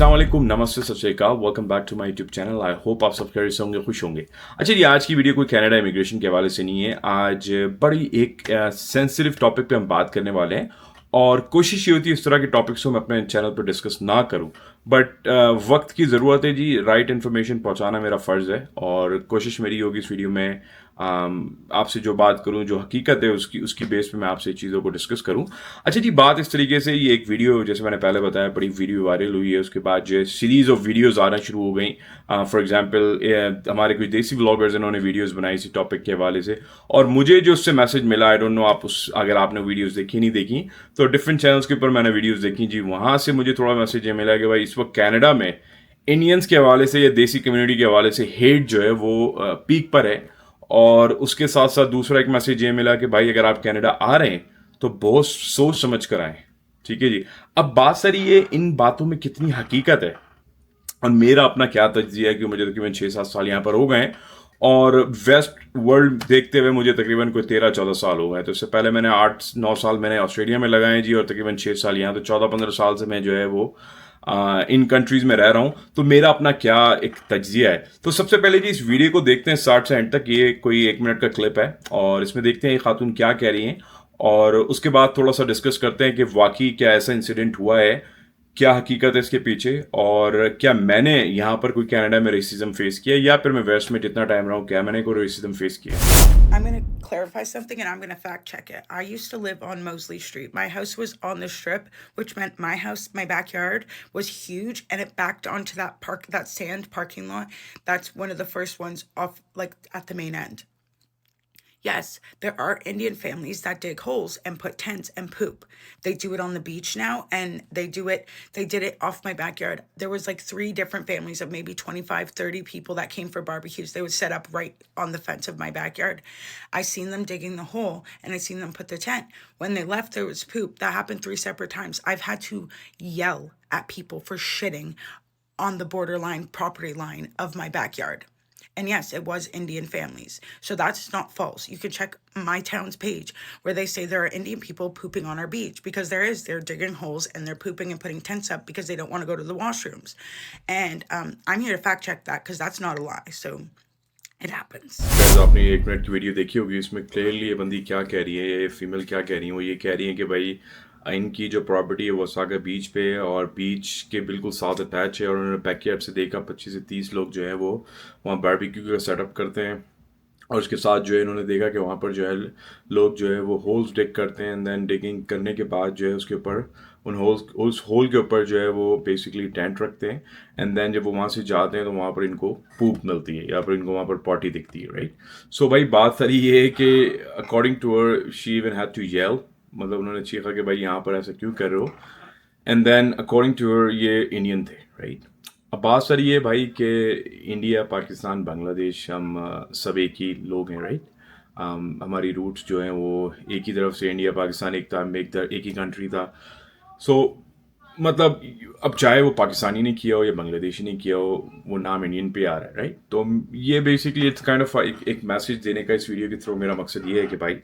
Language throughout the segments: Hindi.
अस्सलाम वालेकुम, नमस्ते, सत श्री अकाल, welcome back to my YouTube channel. I hope आप सब खैरियत से होंगे, खुश होंगे। अच्छा जी, आज की वीडियो कोई कनाडा इमिग्रेशन के हवाले से नहीं है। आज बड़ी एक सेंसिटिव टॉपिक पे हम बात करने वाले हैं और कोशिश ये होती है इस तरह के टॉपिक्स को मैं अपने चैनल पर डिस्कस ना करूं, बट वक्त की ज़रूरत है जी। राइट इन्फॉर्मेशन पहुंचाना मेरा फ़र्ज़ है और कोशिश मेरी होगी इस वीडियो में आपसे जो बात करूं, जो हकीकत है उसकी उसकी बेस पे मैं आपसे चीज़ों को डिस्कस करूं। अच्छा जी, बात इस तरीके से, ये एक वीडियो जैसे मैंने पहले बताया बड़ी वीडियो वायरल हुई है, उसके बाद जो सीरीज़ ऑफ वीडियोस आना शुरू हो गई। फॉर एग्जांपल हमारे कुछ देसी व्लॉगर्स इन्होंने वीडियोस बनाई इसी टॉपिक के हवाले से और मुझे जो उससे मैसेज मिला, आई डोंट नो आप उस अगर आपने वीडियोस देखी नहीं देखी तो डिफरेंट चैनल्स के ऊपर मैंने वीडियोस देखी जी, वहाँ से मुझे थोड़ा मैसेज ये मिला कि भाई इस वक्त कनाडा में इंडियंस के हवाले से या देसी कम्युनिटी के हवाले से हेट जो है वो पीक पर है। और उसके साथ साथ दूसरा एक मैसेज ये मिला कि भाई अगर आप कनाडा आ रहे हैं तो बहुत सोच समझ कर आए। ठीक है जी। अब बात सारी ये इन बातों में कितनी हकीकत है और मेरा अपना क्या तजिया है कि मुझे तकरीबन 6-7 साल यहाँ पर हो गए हैं और वेस्ट वर्ल्ड देखते हुए मुझे तकरीबन कोई 13-14 साल हो गए। तो इससे पहले मैंने 8-9 साल मैंने ऑस्ट्रेलिया में लगाए जी और तकरीबन 6 साल यहाँ, तो 14-15 साल से मैं जो है वो इन कंट्रीज़ में रह रहा हूँ। तो मेरा अपना क्या एक तजिया है। तो सबसे पहले जी इस वीडियो को देखते हैं स्टार्ट से एंड तक। ये कोई 1 मिनट का क्लिप है और इसमें देखते हैं ये खातून क्या कह रही हैं और उसके बाद थोड़ा सा डिस्कस करते हैं कि वाकई क्या ऐसा इंसिडेंट हुआ है, क्या हकीकत है इसके पीछे और क्या मैंने यहाँ पर कोई कनाडा में रेसिज्म फेस किया या फिर मैं वेस्ट में जितना टाइम रहा हूँ क्या मैंने कोई रेसिज्म फेस किया। I'm going to clarify something and I'm going to fact check it. I used to live on Mosley Street. My house was on the strip, which meant my house, my backyard was huge and it backed onto that sand parking lot. That's one of the first ones off, like at the main end. Yes, there are Indian families that dig holes and put tents and poop. They do it on the beach now and they did it off my backyard. There was like 3 different families of maybe 25, 30 people that came for barbecues. They would set up right on the fence of my backyard. I seen them digging the hole and I seen them put the tent. When they left, there was poop. That happened 3 separate times. I've had to yell at people for shitting on the borderline property line of my backyard. And yes, it was Indian families. So that's not false. You can check my town's page where they say there are Indian people pooping on our beach because they're digging holes and they're pooping and putting tents up because they don't want to go to the washrooms. And I'm here to fact check that because that's not a lie. So it happens. आपने 1 मिनट की वीडियो देखी होगी, इसमें क्लियरली ये बंदी क्या कह रही है, ये फीमेल क्या कह रही है। वो ये कह रही है कि भाई इनकी जो प्रॉपर्टी है वो सागा बीच पे है और बीच के बिल्कुल साथ अटैच है और उन्होंने बैकयार्ड से देखा 25 से 30 लोग जो है वो वहाँ बारबेक्यू का सेटअप करते हैं और उसके साथ जो है इन्होंने देखा कि वहाँ पर जो है लोग जो है वो होल्स डिग करते हैं एंड देन डिगिंग करने के बाद जो है उसके ऊपर उन उस होल के ऊपर जो है वो बेसिकली टेंट रखते हैं एंड देन जब वो वहाँ से जाते हैं तो वहाँ पर इनको पूप मिलती है या फिर इनको वहाँ पर पॉटी दिखती है, राइट। सो भाई बात सारी ये है कि according to her she even had to yell, मतलब उन्होंने चीखा कि भाई यहाँ पर ऐसा क्यों कर रहे हो। And then according to her ये इंडियन थे, राइट। अब बात सारी ये भाई कि इंडिया, पाकिस्तान, बांग्लादेश हम सब एक ही लोग हैं, राइट। हमारी रूट्स जो हैं वो एक ही तरफ से, इंडिया पाकिस्तान एक था, एक ही कंट्री था। सो मतलब अब चाहे वो पाकिस्तानी ने किया हो या बांग्लादेशी ने किया हो, वो नाम इंडियन पे आ रहा है, राइट। तो ये बेसिकली इट्स काइंड ऑफ एक मैसेज देने का इस वीडियो के थ्रू मेरा मकसद ये है कि भाई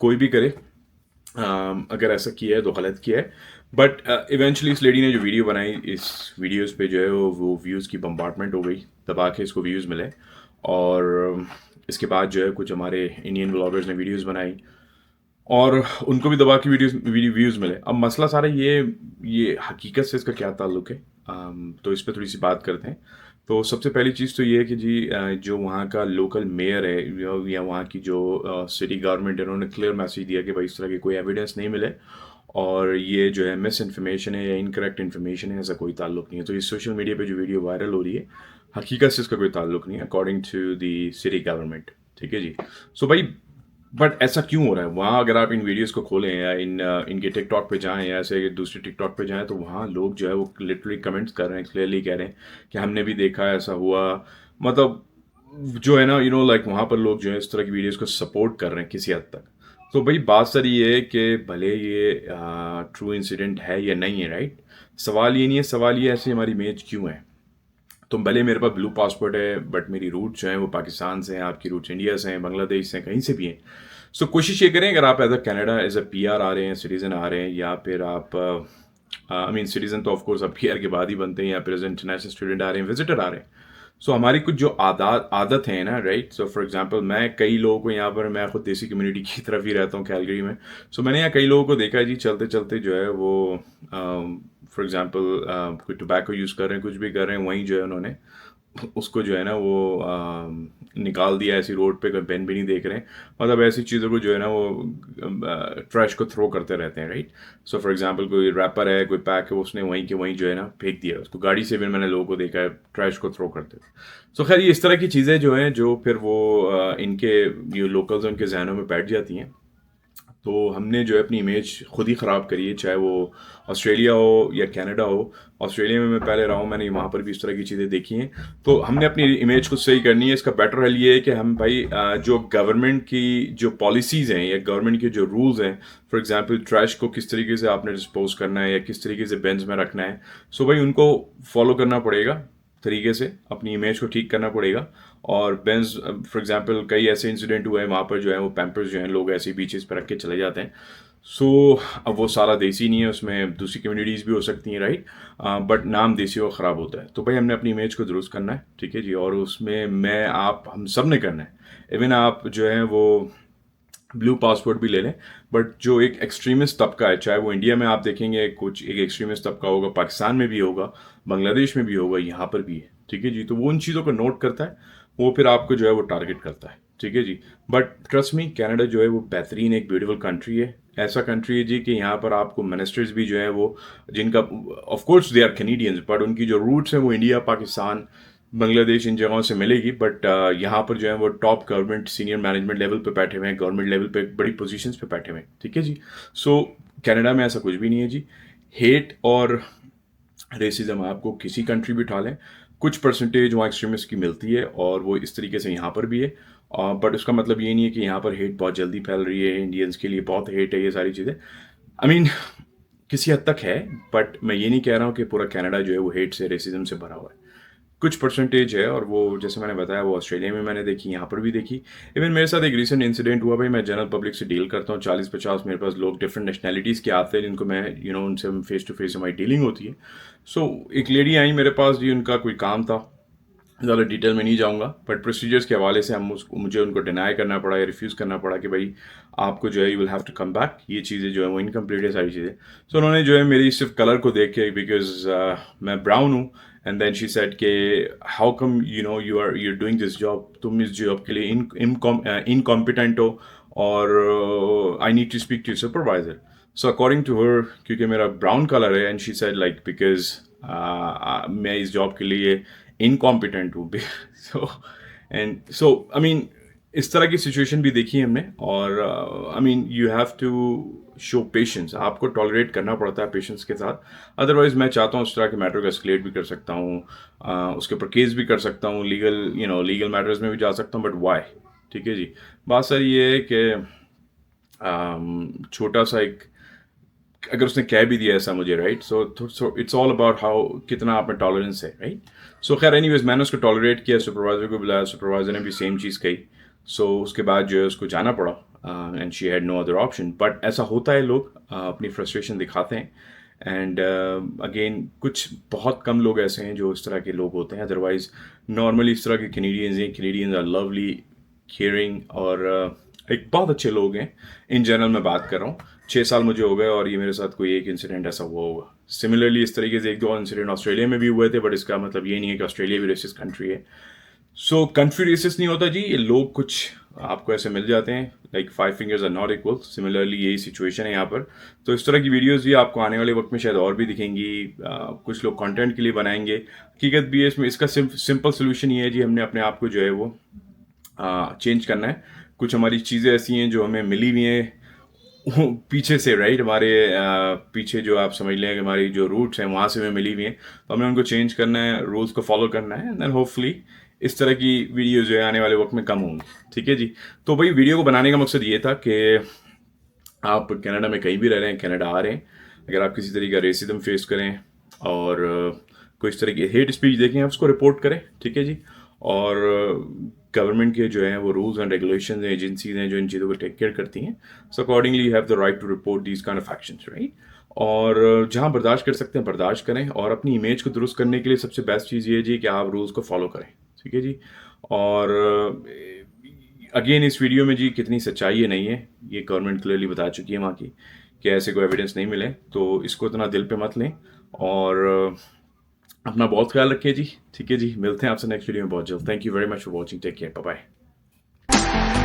कोई भी करे, अगर ऐसा किया है तो गलत किया है। बट इवेंचुअली इस लेडी ने जो वीडियो बनाई, इस वीडियोस पे जो है वो व्यूज़ की बम्बार्टमेंट हो गई, दबा के इसको व्यूज़ मिले और इसके बाद जो है कुछ हमारे इंडियन ब्लॉगर्स ने वीडियोस बनाई और उनको भी दबा के व्यूज़ मिले। अब मसला सारा ये हकीकत से इसका क्या ताल्लुक़ है, तो इस पर थोड़ी सी बात करते हैं। तो सबसे पहली चीज़ तो ये है कि जी जो वहाँ का लोकल मेयर है या वहाँ की जो सिटी गवर्नमेंट है, उन्होंने क्लियर मैसेज दिया कि भाई इस तरह के कोई एविडेंस नहीं मिले और ये जो है मिस इन्फॉर्मेशन है या इनकरेक्ट इन्फॉर्मेशन है, ऐसा कोई ताल्लुक़ नहीं है। तो ये सोशल मीडिया पे जो वीडियो वायरल हो रही है, हकीकत से इसका कोई ताल्लुक़ नहीं है according to the city government, ठीक है जी। सो भाई बट ऐसा क्यों हो रहा है वहाँ? अगर आप इन वीडियोस को खोलें या इनके टिकटॉक पे जाएं या ऐसे दूसरे टिकटॉक पे जाएं तो वहाँ लोग जो है वो लिटरली कमेंट्स कर रहे हैं, क्लियरली कह रहे हैं कि हमने भी देखा, ऐसा हुआ। मतलब जो है ना, लाइक वहाँ पर लोग जो है इस तरह की वीडियोस को सपोर्ट कर रहे हैं किसी हद तक। तो भाई बात सारी ये है कि भले ये ट्रू इंसिडेंट है या नहीं है, राइट। सवाल ये नहीं है, सवाल ये ऐसी हमारी इमेज क्यों है। तो भले मेरे पास ब्लू पासपोर्ट है बट मेरी रूट जो है वो पाकिस्तान से हैं, आपकी रूट्स इंडिया से हैं, बांग्लादेश से हैं, कहीं से भी हैं। सो कोशिश ये करें, अगर आप as a Canada as a PR आ रहे हैं, सिटीज़न आ रहे हैं या फिर आप आई मीन सिटीज़न तो ऑफकोर्स अब पीआर के बाद ही बनते हैं, या फिर इंटरनेशनल स्टूडेंट आ रहे हैं, विजिटर आ रहे हैं। सो हमारी कुछ जो आदत है ना, राइट। सो फॉर एग्जांपल मैं कई लोगों को यहाँ पर, मैं खुद देसी कम्युनिटी की तरफ ही रहता हूँ कैलगरी में। सो मैंने यहाँ कई लोगों को देखा है जी, चलते चलते जो है वो फॉर एग्जांपल कोई टोबैको यूज़ कर रहे हैं, कुछ भी कर रहे हैं, वहीं जो है उन्होंने उसको जो है ना वो निकाल दिया ऐसी रोड पे, कोई पेन भी नहीं देख रहे हैं। मतलब ऐसी चीज़ों को जो है ना वो ट्रैश को थ्रो करते रहते हैं, राइट। सो फॉर एग्जांपल कोई रैपर है, कोई पैक है, उसने वहीं के वहीं जो है ना फेंक दिया उसको, गाड़ी से भी मैंने लोगों को देखा है ट्रैश को थ्रो करते हुए। सो खैर ये इस तरह की चीज़ें जो हैं, जो फिर वो इनके जो लोकल्स हैं उनके जहनों में बैठ जाती हैं। तो हमने जो है अपनी इमेज खुद ही ख़राब करी है, चाहे वो ऑस्ट्रेलिया हो या कनाडा हो। ऑस्ट्रेलिया में मैं पहले रहा हूँ, मैंने वहाँ पर भी इस तरह की चीज़ें देखी हैं। तो हमने अपनी इमेज खुद सही करनी है। इसका बेटर हल ये है कि हम भाई जो गवर्नमेंट की जो पॉलिसीज़ हैं या गवर्नमेंट के जो रूल्स हैं, फॉर एग्जांपल ट्रैश को किस तरीके से आपने डिस्पोज करना है या किस तरीके से बेंच में रखना है, सो भाई उनको फॉलो करना पड़ेगा तरीके से, अपनी इमेज को ठीक करना पड़ेगा। और बेंज फॉर एग्जांपल कई ऐसे इंसिडेंट हुए हैं वहाँ पर जो है वो पैम्पर्स जो हैं लोग ऐसे बीचेस पर रख के चले जाते हैं। सो अब वो सारा देसी नहीं है, उसमें दूसरी कम्युनिटीज़ भी हो सकती हैं, राइट। बट नाम देसी को ख़राब होता है। तो भाई हमने अपनी इमेज को दुरुस्त करना है, ठीक है जी। और उसमें मैं आप हम सब ने करना है। इवन आप जो है वो ब्लू पासपोर्ट भी ले लें, बट जो एक एक्सट्रीमिस्ट तबका है, चाहे वो इंडिया में आप देखेंगे कुछ एक एक्सट्रीमिस्ट तबका होगा, पाकिस्तान में भी होगा, बांग्लादेश में भी होगा, यहाँ पर भी है, ठीक है जी। तो वो उन चीज़ों को नोट करता है, वो फिर आपको जो है वो टारगेट करता है, ठीक है जी। बट ट्रस्ट मी, कनाडा जो है वो बेहतरीन एक ब्यूटीफुल कंट्री है। ऐसा कंट्री है जी कि यहाँ पर आपको मिनिस्टर्स भी जो है वो, जिनका of course they are Canadians, but उनकी जो रूट्स हैं वो इंडिया, पाकिस्तान, बांग्लादेश, इन जगहों से मिलेगी। बट यहाँ पर जो है वो top government senior management level पे बैठे हुए हैं, गवर्नमेंट लेवल पे बड़ी पोजीशंस पे बैठे हुए हैं, ठीक है जी। सो कनाडा में ऐसा कुछ भी नहीं है जी। हेट और रेसिज्म आपको किसी कंट्री भी उठा लें, कुछ परसेंटेज वहाँ एक्सट्रीमिस्ट की मिलती है, और वो इस तरीके से यहाँ पर भी है। बट उसका मतलब ये नहीं है कि यहाँ पर हेट बहुत जल्दी फैल रही है, इंडियंस के लिए बहुत हेट है, ये सारी चीज़ें आई मीन किसी हद तक है। बट मैं ये नहीं कह रहा हूँ कि पूरा कनाडा जो है वो हेट से, रेसिज्म से भरा हुआ है। कुछ परसेंटेज है, और वो जैसे मैंने बताया वो ऑस्ट्रेलिया में मैंने देखी, यहाँ पर भी देखी। इवन मेरे साथ एक रीसेंट इंसिडेंट हुआ। भाई मैं जनरल पब्लिक से डील करता हूँ, 40-50 मेरे पास लोग डिफरेंट नेशनैलिटीज़ के आते हैं, जिनको मैं उनसे फेस टू फेस हमारी डीलिंग होती है। सो एक लेडी आई मेरे पास जी, उनका कोई काम था, ज़्यादा डिटेल में नहीं जाऊँगा, बट प्रोसीजर्स के हवाले से मुझे उनको डिनाई करना पड़ा या रिफ्यूज़ करना पड़ा कि भाई आपको जो है you will have to come back, ये चीज़ें जो है वो इनकम्प्लीट है सारी चीज़ें। सो उन्होंने जो है मेरी सिर्फ कलर को देख के, बिकॉज मैं ब्राउन हूँ, एंड देन शी सेड के how come you are doing this job, तुम इस जॉब के लिए इनकॉम्पिटेंट हो, और I need to speak to supervisor. So according to her, क्योंकि मेरा ब्राउन कलर है, and she said like because मैं इस जॉब के लिए इनकॉम्पिटेंट हूँ। So and so I mean इस तरह की सिचुएशन भी देखी है हमने। और I mean you have to show patience, आपको टॉलरेट करना पड़ता है पेशेंस के साथ। अदरवाइज मैं चाहता हूँ उस तरह के मैटर को एस्केलेट भी कर सकता हूँ, उसके ऊपर केस भी कर सकता हूँ, लीगल मैटर्स में भी जा सकता हूँ, बट वाई, ठीक है जी। बात सर ये है कि छोटा सा एक, अगर उसने कह भी दिया ऐसा मुझे, right. So it's all about how कितना आप में टॉलरेंस है, राइट। सो खैर एनीवेज मैंने उसको टॉलरेट किया, सुपरवाइजर को बुलाया, सुपरवाइजर ने भी सेम चीज़ कही। सो उसके बाद जो है उसको जाना पड़ा, and she had no other option. But ऐसा होता है, लोग अपनी फ्रस्ट्रेशन दिखाते हैं। एंड अगेन कुछ बहुत कम लोग ऐसे हैं जो इस तरह के लोग होते हैं, अदरवाइज नॉर्मली इस तरह के कैनेडियंस आर लवली, केयरिंग, और एक बहुत अच्छे लोग हैं। इन जनरल मैं बात कर रहा हूँ, 6 साल मुझे हो गए और ये मेरे साथ कोई एक इंसिडेंट ऐसा हुआ होगा। सिमिलरली इस तरीके से 1-2 इंसिडेंट ऑस्ट्रेलिया में भी हुए थे, बट इसका मतलब ये नहीं है कि ऑस्ट्रेलिया भी रेसिस्ट कंट्री है। सो कंट्री रेसिस्ट नहीं होता जी, ये लोग कुछ आपको ऐसे मिल जाते हैं, like 5 fingers are not equal. Similarly यही सिचुएशन है यहाँ पर। तो इस तरह की वीडियोस भी आपको आने वाले वक्त में शायद और भी दिखेंगी। कुछ लोग कंटेंट के लिए बनाएंगे, हकीकत भी है इसमें। इसका सिंपल सोल्यूशन ये है जी, हमने अपने आप को जो है वो चेंज करना है। कुछ हमारी चीज़ें ऐसी हैं जो हमें मिली हुई हैं पीछे से, राइट। हमारे पीछे जो आप समझ लें कि हमारी जो रूट्स हैं वहाँ से हमें मिली हुई हैं, तो हमें उनको चेंज करना है, रूल्स को फॉलो करना है, देन होपफुली इस तरह की वीडियो जो है आने वाले वक्त में कम होंगी, ठीक है जी। तो भाई वीडियो को बनाने का मकसद ये था कि आप कनाडा में कहीं भी रह रहे हैं, कनाडा आ रहे हैं, अगर आप किसी तरीके का रेसिज्म फेस करें और कोई इस तरह की हेट स्पीच देखें, आप उसको रिपोर्ट करें, ठीक है जी। और गवर्नमेंट के जो है वो रूल्स एंड रेगुलेशन एजेंसीज हैं जो इन चीज़ों को टेक केयर करती हैं. So accordingly you have the right to report these kind of actions, right. और जहाँ बर्दाश्त कर सकते हैं बर्दाश्त करें, और अपनी इमेज को दुरुस्त करने के लिए सबसे बेस्ट चीज़ ये है जी कि आप रूल्स को फॉलो करें, ठीक है जी. और अगेन इस वीडियो में जी कितनी सच्चाई है नहीं है ये गवर्नमेंट क्लियरली बता चुकी है वहाँ की, कि ऐसे कोई एविडेंस नहीं मिले, तो इसको इतना दिल पे मत लें. और अपना बहुत ख्याल रखिए जी, ठीक है जी. मिलते हैं आपसे नेक्स्ट वीडियो में बहुत जल्द. Thank you very much for watching. Take care, bye bye.